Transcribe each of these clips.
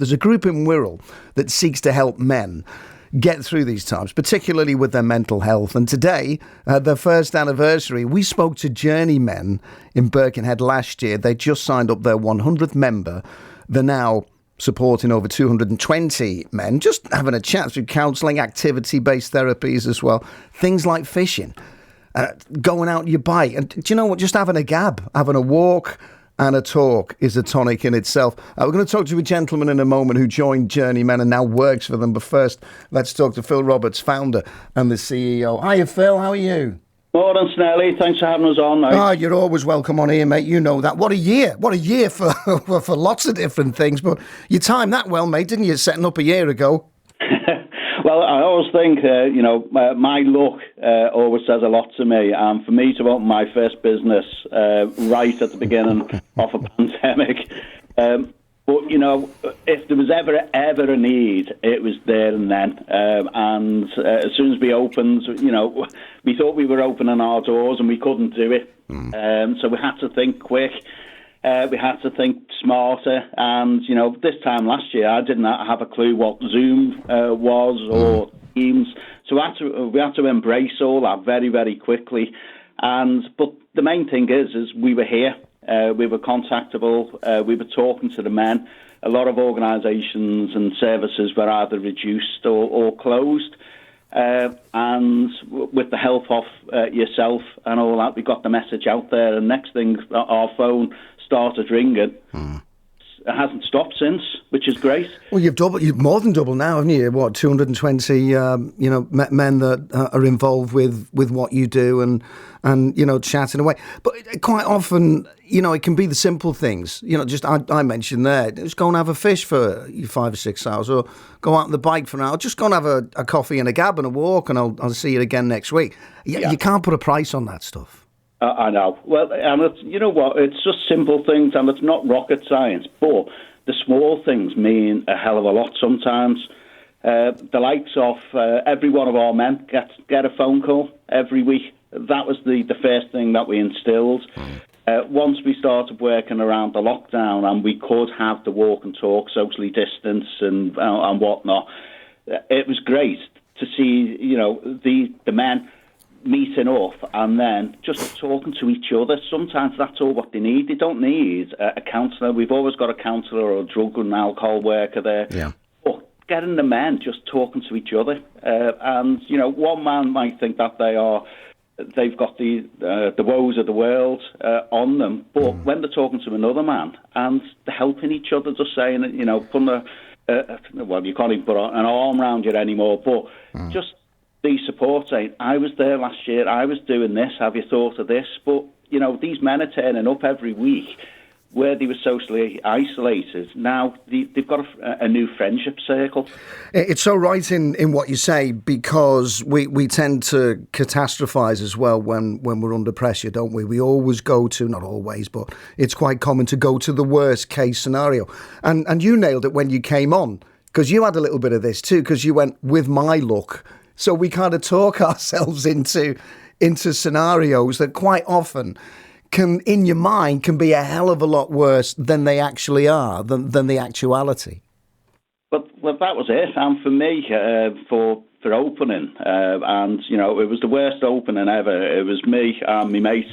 There's a group in Wirral that seeks to help men get through these times, particularly with their mental health. And today, their first anniversary, we spoke to JourneyMEN in Birkenhead last year. They just signed up their 100th member. They're now supporting over 220 men, just having a chat through counselling, activity-based therapies as well. Things like fishing, going out on your bike. And do you know what? Just having a gab, having a walk and a talk is a tonic in itself. We're going to talk to a gentleman in a moment who joined JourneyMEN and now works for them. But first, let's talk to Phil Roberts, founder and the CEO. Hiya, Phil. How are you? Morning, Snelly. Thanks for having us on, mate. Oh, you're always welcome on here, mate. You know that. What a year. What a year for for lots of different things. But you timed that well, mate, didn't you? Setting up a year ago. Well, I always think, my luck always says a lot to me. And for me to open my first business right at the beginning of a pandemic, but, if there was ever a need, it was there and then. And as soon as we opened, we thought we were opening our doors and we couldn't do it. So we had to think quick. We had to think smarter. And, this time last year, I didn't have a clue what Zoom was or Teams. So we had to embrace all that very, very quickly. But the main thing is we were here. We were contactable. We were talking to the men. A lot of organisations and services were either reduced or closed. And with the help of yourself and all that, we got the message out there. And next thing, our phone started ringing. It hasn't stopped since, which is great. Well, you've more than doubled now, haven't you? What, 220, men that are involved with what you do and chatting away. But quite often, it can be the simple things. Just I mentioned there, just go and have a fish for 5 or 6 hours, or go out on the bike for an hour. Just go and have a coffee and a gab and a walk, and I'll see you again next week. You can't put a price on that stuff. I know. Well, and you know what? It's just simple things, and it's not rocket science. But the small things mean a hell of a lot sometimes. The likes of every one of our men get a phone call every week. That was the first thing that we instilled. Once we started working around the lockdown, and we could have the walk and talk, socially distance and whatnot, it was great to see the men meeting up and then just talking to each other. Sometimes that's all what they need. They don't need a counsellor. We've always got a counsellor or a drug and alcohol worker there. Yeah. But getting the men just talking to each other. And one man might think that they've got the woes of the world on them, but when they're talking to another man and they're helping each other, just saying, putting you can't even put an arm around you anymore, but just the support saying, I was there last year, I was doing this, have you thought of this? But, these men are turning up every week where they were socially isolated. Now they've got a new friendship circle. It's so right in what you say, because we tend to catastrophise as well when we're under pressure, don't we? We always go to, not always, but it's quite common to go to the worst case scenario. And you nailed it when you came on, because you had a little bit of this too, because you went, with my luck. So we kind of talk ourselves into scenarios that quite often can, in your mind, can be a hell of a lot worse than they actually are, than the actuality. Well, that was it. And for me, for opening, and, it was the worst opening ever. It was me and my mate.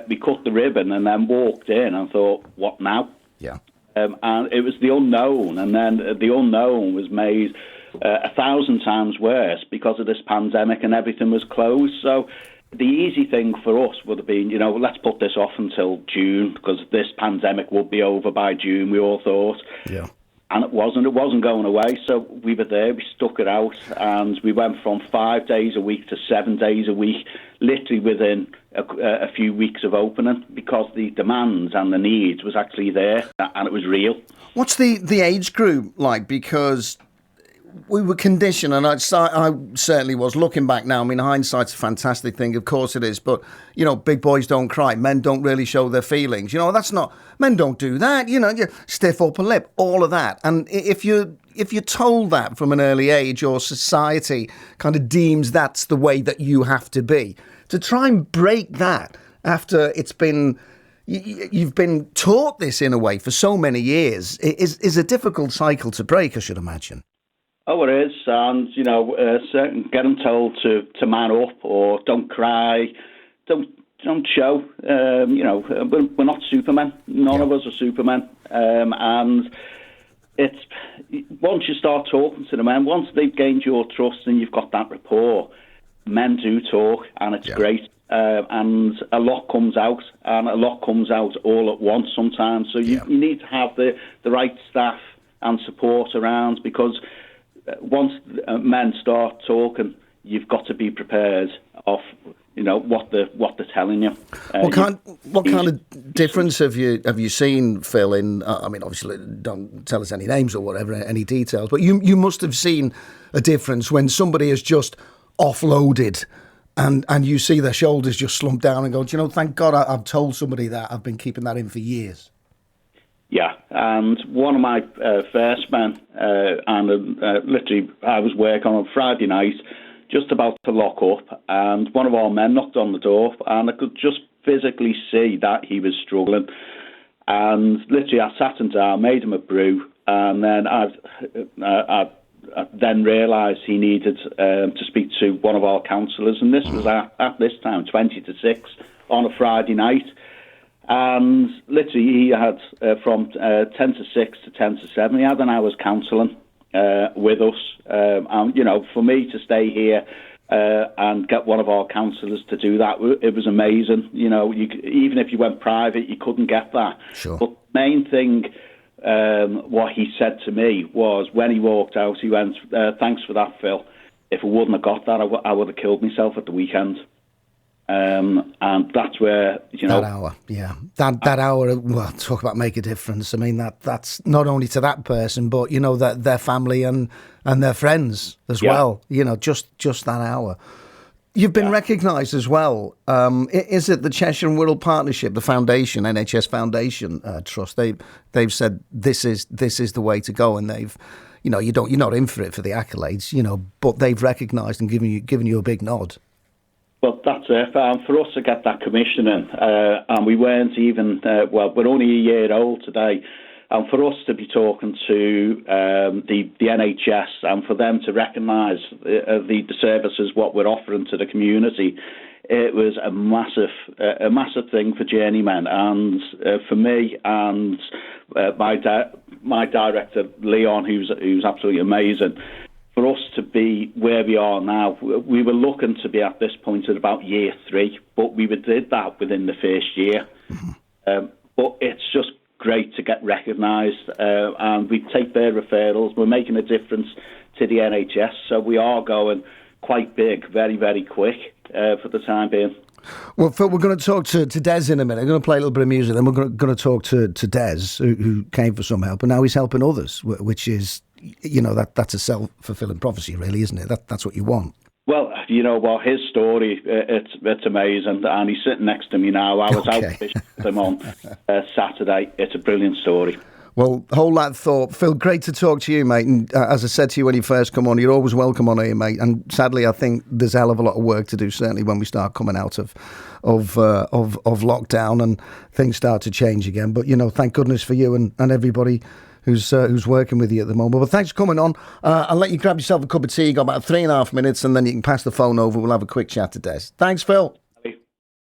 We cut the ribbon and then walked in and thought, what now? Yeah. And it was the unknown. And then the unknown was made 1,000 times worse because of this pandemic, and everything was closed. So the easy thing for us would have been, let's put this off until June, because this pandemic would be over by June, we all thought. Yeah. And it wasn't going away. So we were there, we stuck it out, and we went from 5 days a week to 7 days a week, literally within a few weeks of opening, because the demands and the needs was actually there, and it was real. What's the age group like? Because we were conditioned, and I certainly was. Looking back now, I mean, hindsight's a fantastic thing, of course it is, but, big boys don't cry. Men don't really show their feelings. That's not, men don't do that, you stiff upper lip, all of that. And if you're told that from an early age, or society kind of deems that's the way that you have to be, to try and break that after it's been, you've been taught this in a way for so many years. Is a difficult cycle to break, I should imagine. Oh, it is, and getting told to man up or don't cry, don't show. We're not Supermen. None of us are Supermen, and it's once you start talking to the men, once they've gained your trust and you've got that rapport, men do talk, and it's great. And a lot comes out, and a lot comes out all at once sometimes. So you need to have the right staff and support around, because once men start talking, you've got to be prepared of what they're telling you. What kind of difference have you seen, Phil? In obviously, don't tell us any names or whatever, any details, but you must have seen a difference when somebody has just offloaded. And you see their shoulders just slump down and go, thank God I've told somebody that. I've been keeping that in for years. Yeah, and one of my first men, literally I was working on a Friday night, just about to lock up, and one of our men knocked on the door, and I could just physically see that he was struggling. And literally I sat him down, made him a brew, and then I then realised he needed to speak to one of our counsellors, and this was at this time 20 to 6 on a Friday night, and literally he had from 10 to 6 to 10 to 7 he had an hour's counselling with us, and for me to stay here and get one of our counsellors to do that, it was amazing. Even if you went private, you couldn't get that. Sure. But the main thing, what he said to me was, when he walked out, he went, thanks for that, Phil. If I wouldn't have got that, I would have killed myself at the weekend. And that's where, that hour, that hour, well, talk about make a difference. I mean, that's not only to that person, but, that their family and their friends as well, just that hour. You've been recognised as well. Is it the Cheshire and Wirral Partnership, the foundation, NHS Foundation Trust? They've said this is the way to go, and they've, you're not in for it for the accolades, but they've recognised and given you a big nod. Well, that's it. For us to get that commissioning, and we weren't even, we're only a year old today, and for us to be talking to the NHS and for them to recognise the services, what we're offering to the community, it was a massive thing for JourneyMEN, and for me and my director, Leon, who's absolutely amazing. For us to be where we are now, we were looking to be at this point at about year 3, but we did that within the first year. But it's just great to get recognised, and we take their referrals. We're making a difference to the NHS, so we are going quite big, very, very quick for the time being. Well, Phil, we're going to talk to Des in a minute. I'm going to play a little bit of music, then we're going to talk to Des, who came for some help, and now he's helping others, which is, that's a self-fulfilling prophecy, really, isn't it? That's what you want. Well, his story, it's amazing, and he's sitting next to me now. I was out fishing with him on Saturday. It's a brilliant story. Well, hold that thought. Phil, great to talk to you, mate. And as I said to you when you first come on, you're always welcome on here, mate. And sadly, I think there's a hell of a lot of work to do, certainly when we start coming out of lockdown and things start to change again. But, thank goodness for you and everybody who's working with you at the moment. But thanks for coming on. I'll let you grab yourself a cup of tea. You've got about 3.5 minutes, and then you can pass the phone over. We'll have a quick chat to Des. Thanks, Phil.